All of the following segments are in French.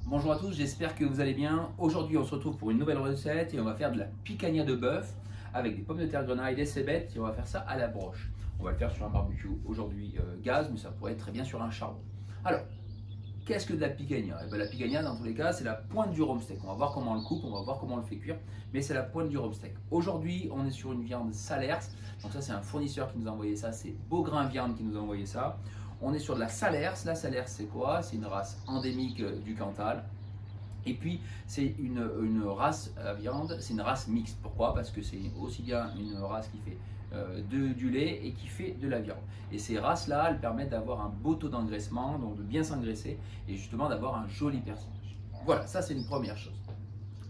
Bonjour à tous, j'espère que vous allez bien. Aujourd'hui on se retrouve pour une nouvelle recette et on va faire de la picanha de bœuf avec des pommes de terre grenaille, des cébettes et on va faire ça à la broche. On va le faire sur un barbecue aujourd'hui gaz, mais ça pourrait être très bien sur un charbon. Alors, qu'est-ce que de la picanha? La picanha dans tous les cas c'est la pointe du rumsteak. On va voir comment on le coupe, on va voir comment on le fait cuire, mais c'est la pointe du rumsteak. Aujourd'hui on est sur une viande Salers, donc ça c'est un fournisseur qui nous a envoyé ça, c'est Beaugrain Viande qui nous a envoyé ça. On est sur de la Salers. La Salers, c'est quoi? C'est une race endémique du Cantal. Et puis, c'est une race à viande, c'est une race mixte. Pourquoi? Parce que c'est aussi bien une race qui fait du lait et qui fait de la viande. Et ces races-là, elles permettent d'avoir un beau taux d'engraissement, donc de bien s'engraisser et justement d'avoir un joli personnage. Voilà, ça c'est une première chose.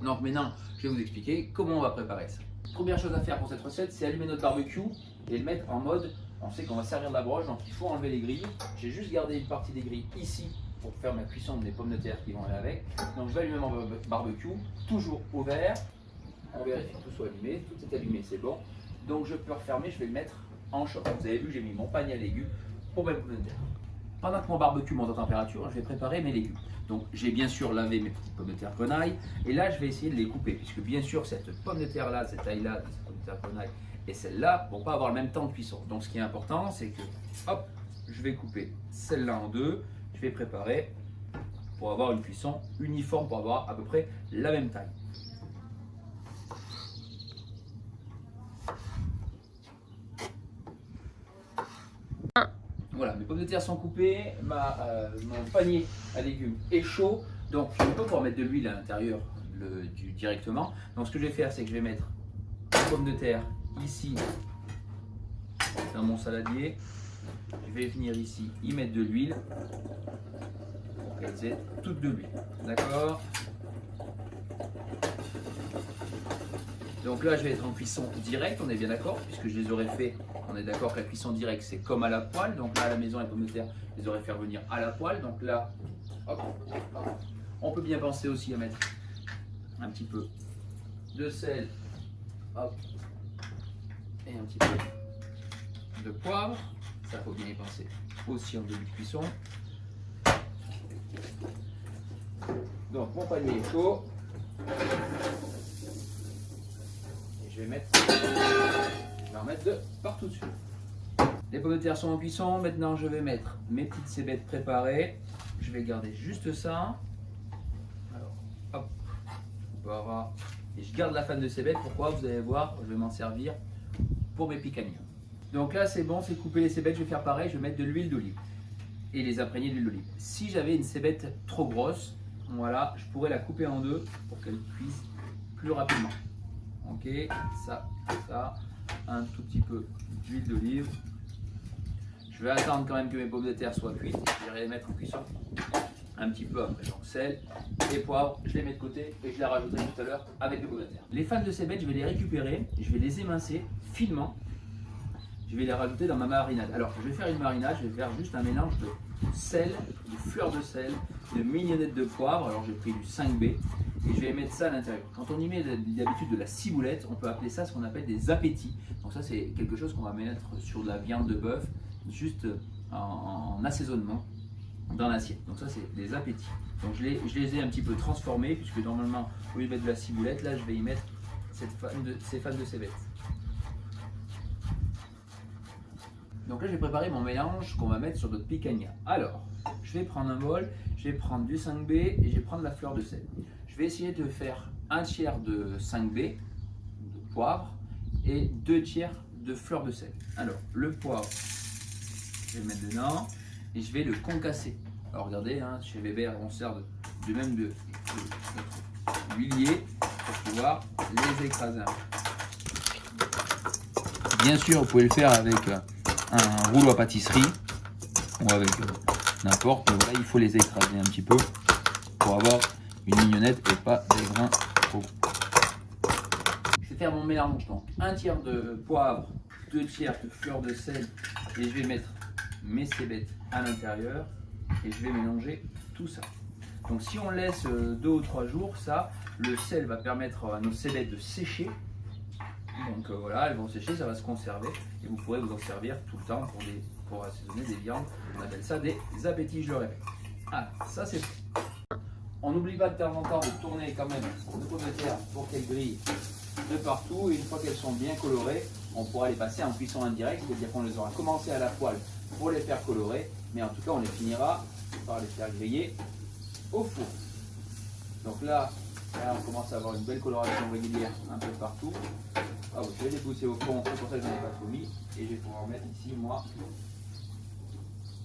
Donc maintenant, je vais vous expliquer comment on va préparer ça. Première chose à faire pour cette recette, c'est allumer notre barbecue et le mettre en mode. On sait qu'on va servir de la broche, donc il faut enlever les grilles. J'ai juste gardé une partie des grilles ici pour faire ma cuisson des pommes de terre qui vont aller avec. Donc je vais allumer mon barbecue, toujours ouvert. On vérifie que tout soit allumé, tout est allumé, c'est bon. Donc je peux refermer, je vais le mettre en chauffe. Vous avez vu, j'ai mis mon panier à légumes pour mes pommes de terre. Pendant que mon barbecue monte en température, je vais préparer mes légumes. Donc j'ai bien sûr lavé mes petites pommes de terre grenaille et là je vais essayer de les couper puisque bien sûr cette pomme de terre là, cette taille là, cette pomme de terre grenaille et celle-là ne vont pas avoir le même temps de cuisson. Donc ce qui est important, c'est que hop, je vais couper celle-là en deux. Je vais préparer pour avoir une cuisson uniforme, pour avoir à peu près la même taille. Voilà, mes pommes de terre sont coupées, mon panier à légumes est chaud, donc je ne peux pas mettre de l'huile à l'intérieur directement. Donc ce que je vais faire, c'est que je vais mettre les pommes de terre ici dans mon saladier. Je vais venir ici y mettre de l'huile pour qu'elles aient toutes de l'huile. D'accord? Donc là, je vais être en cuisson directe, on est bien d'accord, puisque je les aurais fait. On est d'accord que la cuisson directe, c'est comme à la poêle. Donc là, à la maison, les pommes de terre, je les aurais fait revenir à la poêle. Donc là, hop, hop. On peut bien penser aussi à mettre un petit peu de sel, hop, et un petit peu de poivre. Ça, faut bien y penser aussi en début de cuisson. Donc mon panier est chaud. Et je vais en mettre de partout dessus. Les pommes de terre sont en cuisson. Maintenant, je vais mettre mes petites cébettes préparées. Je vais garder juste ça. Alors, hop, voilà. Et je garde la fan de cébettes. Pourquoi? Vous allez voir, je vais m'en servir pour mes picanhas. Donc là c'est bon, c'est coupé les cébettes, je vais faire pareil, je vais mettre de l'huile d'olive et les imprégner d'huile d'olive. Si j'avais une cébette trop grosse, voilà, je pourrais la couper en deux pour qu'elle cuise plus rapidement. Ok, ça, un tout petit peu d'huile d'olive. Je vais attendre quand même que mes pommes de terre soient cuites et je vais les mettre en cuisson un petit peu après. Donc sel et poivre, je les mets de côté et je les rajouterai tout à l'heure avec les pommes de terre. Les fans de cébettes, je vais les récupérer, je vais les émincer finement. Je vais les rajouter dans ma marinade. Alors, je vais faire une marinade, je vais faire juste un mélange de sel, de fleur de sel, de mignonnettes de poivre. Alors, j'ai pris du 5B et je vais mettre ça à l'intérieur. Quand on y met d'habitude de la ciboulette, on peut appeler ça ce qu'on appelle des appétits. Donc ça, c'est quelque chose qu'on va mettre sur de la viande de bœuf, juste en assaisonnement dans l'assiette. Donc ça, c'est des appétits. Donc je les ai un petit peu transformés, puisque normalement, au lieu de mettre de la ciboulette, là, je vais y mettre ces fans de cébettes. Donc là, j'ai préparé mon mélange qu'on va mettre sur notre picanha. Alors, je vais prendre un bol, je vais prendre du 5B et je vais prendre la fleur de sel. Je vais essayer de faire un tiers de 5B, de poivre, et 2 tiers de fleur de sel. Alors, le poivre, je vais le mettre dedans et je vais le concasser. Alors, regardez, hein, chez Weber, on sert de même de huilier pour pouvoir les écraser. Bien sûr, vous pouvez le faire avec un rouleau à pâtisserie ou avec n'importe, mais voilà, il faut les écraser un petit peu pour avoir une mignonnette et pas des grains trop. Je vais faire mon mélange, donc un tiers de poivre, 2 tiers de fleur de sel et je vais mettre mes cébettes à l'intérieur et je vais mélanger tout ça. Donc si on laisse 2 ou 3 jours, ça, le sel va permettre à nos cébettes de sécher. Donc voilà, elles vont sécher, ça va se conserver et vous pourrez vous en servir tout le temps pour assaisonner des viandes. On appelle ça des appétits, je le répète. Ah, ça c'est fait. On n'oublie pas de temps en temps de tourner quand même nos pommes de terre pour qu'elles grillent de partout. Et une fois qu'elles sont bien colorées, on pourra les passer en cuisson indirecte, c'est-à-dire qu'on les aura commencé à la poêle pour les faire colorer, mais en tout cas on les finira par les faire griller au four. Donc là on commence à avoir une belle coloration régulière un peu partout. Ah, je vais les pousser au fond, c'est pour ça que je n'en ai pas trop mis. Et je vais pouvoir mettre ici, moi,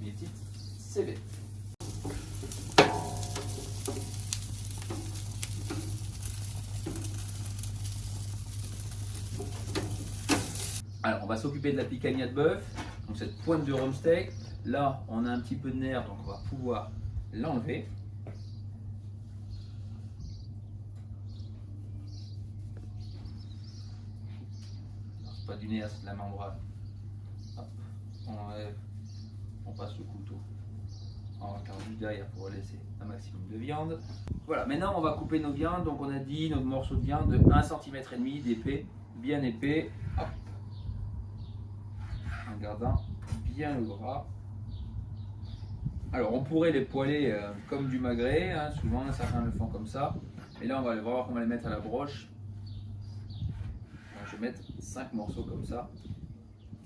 mes petites cébettes. Alors, on va s'occuper de la picanha de bœuf, donc cette pointe de rhum steak. Là, on a un petit peu de nerf, donc on va pouvoir l'enlever. C'est pas du nerf, c'est de la membrane. Hop, on enlève, on passe le couteau. On va faire juste derrière pour laisser un maximum de viande. Voilà, maintenant on va couper nos viandes. Donc on a dit notre morceau de viande de 1,5 cm d'épais, bien épais. Hop. En gardant bien le gras. Alors on pourrait les poêler comme du magret, hein. Souvent certains le font comme ça. Et là on va voir qu'on va les mettre à la broche. Donc, je vais mettre 5 morceaux comme ça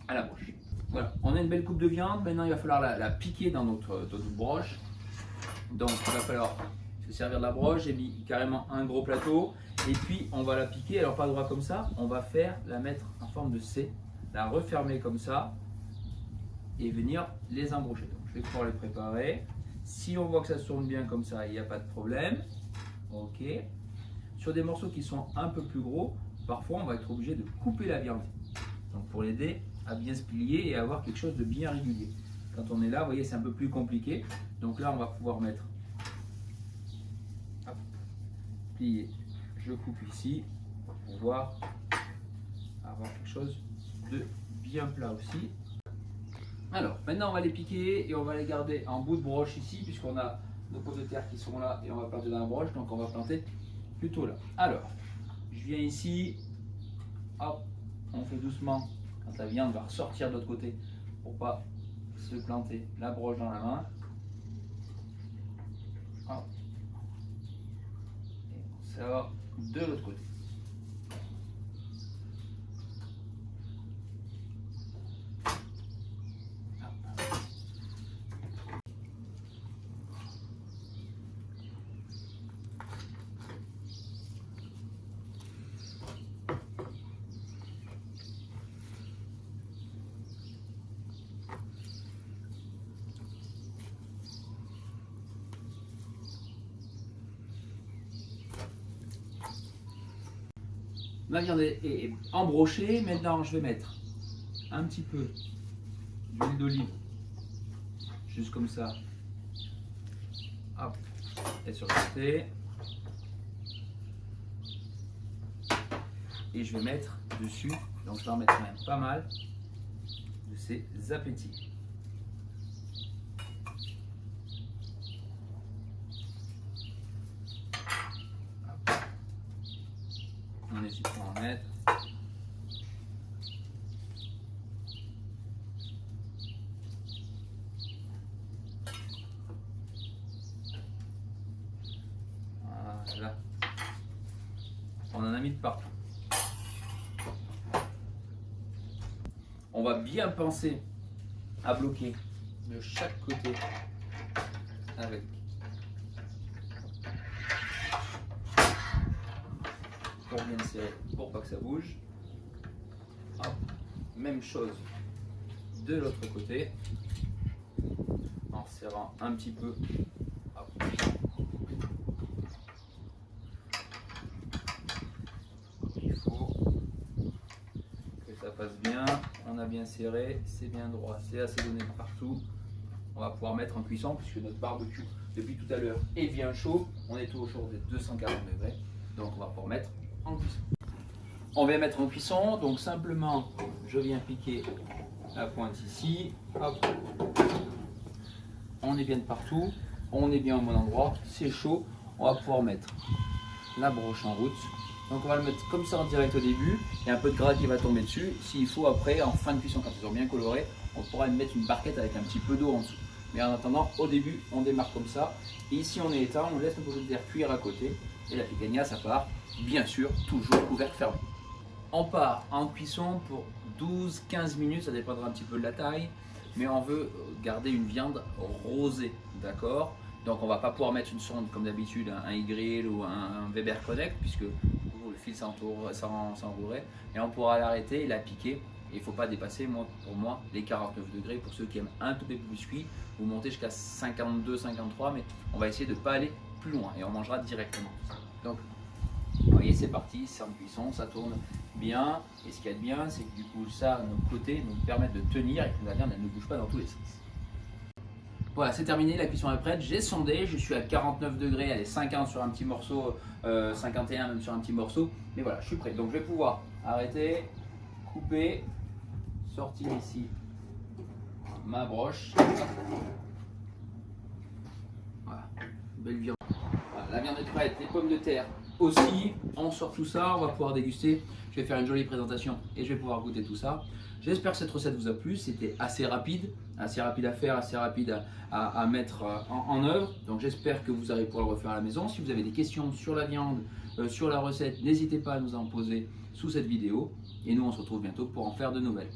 à la broche. Voilà, on a une belle coupe de viande. Maintenant il va falloir la piquer dans notre broche. Donc il va falloir se servir de la broche. J'ai mis carrément un gros plateau. Et puis on va la piquer, alors pas droit comme ça, on va la mettre en forme de C, la refermer comme ça et venir les embrocher. Donc je vais pouvoir les préparer. Si on voit que ça se tourne bien comme ça, il n'y a pas de problème. Ok. Sur des morceaux qui sont un peu plus gros, parfois on va être obligé de couper la viande. Donc pour l'aider à bien se plier et à avoir quelque chose de bien régulier. Quand on est là, vous voyez, c'est un peu plus compliqué. Donc là, on va pouvoir mettre, hop, plier. Je coupe ici pour pouvoir avoir quelque chose de bien plat aussi. Alors, maintenant, on va les piquer et on va les garder en bout de broche ici, puisqu'on a nos pommes de terre qui sont là et on va planter dans la broche. Donc, on va planter plutôt là. Alors, je viens ici, hop, on fait doucement. Quand la viande va ressortir de l'autre côté pour pas se planter la broche dans la main. Hop. Et on sort de l'autre côté. Ma viande est embrochée. Maintenant, je vais mettre un petit peu d'huile d'olive, juste comme ça. Hop, et sur le côté. Et je vais mettre dessus, donc je vais en mettre même pas mal, de ces appétits. On n'hésite pas à en mettre. Voilà. On en a mis de partout. On va bien penser à bloquer de chaque côté avec pour bien serrer, pour pas que ça bouge. Hop. Même chose de l'autre côté en serrant un petit peu. Hop. Il faut que ça passe bien. On a bien serré, c'est bien droit, c'est assaisonné de partout. On va pouvoir mettre en cuisson puisque notre barbecue depuis tout à l'heure est bien chaud. On est autour des 240 degrés, donc on va pouvoir mettre en cuisson. On va mettre en cuisson, donc simplement je viens piquer la pointe ici. Hop. On est bien de partout, on est bien au bon endroit, c'est chaud. On va pouvoir mettre la broche en route. Donc on va le mettre comme ça en direct au début. Il y a un peu de gras qui va tomber dessus. S'il faut après, en fin de cuisson, quand ils ont bien coloré, on pourra mettre une barquette avec un petit peu d'eau en dessous. Mais en attendant, au début, on démarre comme ça. Et ici, on est éteint, on laisse nos pommes de terre cuire à côté. Et la picanha, ça part, bien sûr, toujours couvercle fermé. On part en cuisson pour 12-15 minutes, ça dépendra un petit peu de la taille. Mais on veut garder une viande rosée, d'accord? Donc on va pas pouvoir mettre une sonde comme d'habitude, un e-grill ou un Weber Connect, puisque le fil s'enroulerait. Et on pourra l'arrêter et la piquer. Et il ne faut pas dépasser, pour moi, les 49 degrés. Pour ceux qui aiment un tout petit peu plus cuit, vous montez jusqu'à 52-53, mais on va essayer de ne pas aller plus loin et on mangera directement. Donc, vous voyez, c'est parti, c'est en cuisson, ça tourne bien. Et ce qu'il y a de bien, c'est que du coup, ça, nos côtés nous permettent de tenir et que la viande elle ne bouge pas dans tous les sens. Voilà, c'est terminé, la cuisson est prête. J'ai sondé, je suis à 49 degrés, elle est 50 sur un petit morceau, 51 même sur un petit morceau. Mais voilà, je suis prêt. Donc je vais pouvoir arrêter, couper, sortir ici ma broche. Voilà, belle viande. Voilà, la viande est prête, les pommes de terre aussi. On sort tout ça, on va pouvoir déguster. Je vais faire une jolie présentation et je vais pouvoir goûter tout ça. J'espère que cette recette vous a plu. C'était assez rapide à faire, assez rapide à mettre en œuvre. Donc j'espère que vous allez pouvoir le refaire à la maison. Si vous avez des questions sur la viande, sur la recette, n'hésitez pas à nous en poser sous cette vidéo. Et nous, on se retrouve bientôt pour en faire de nouvelles.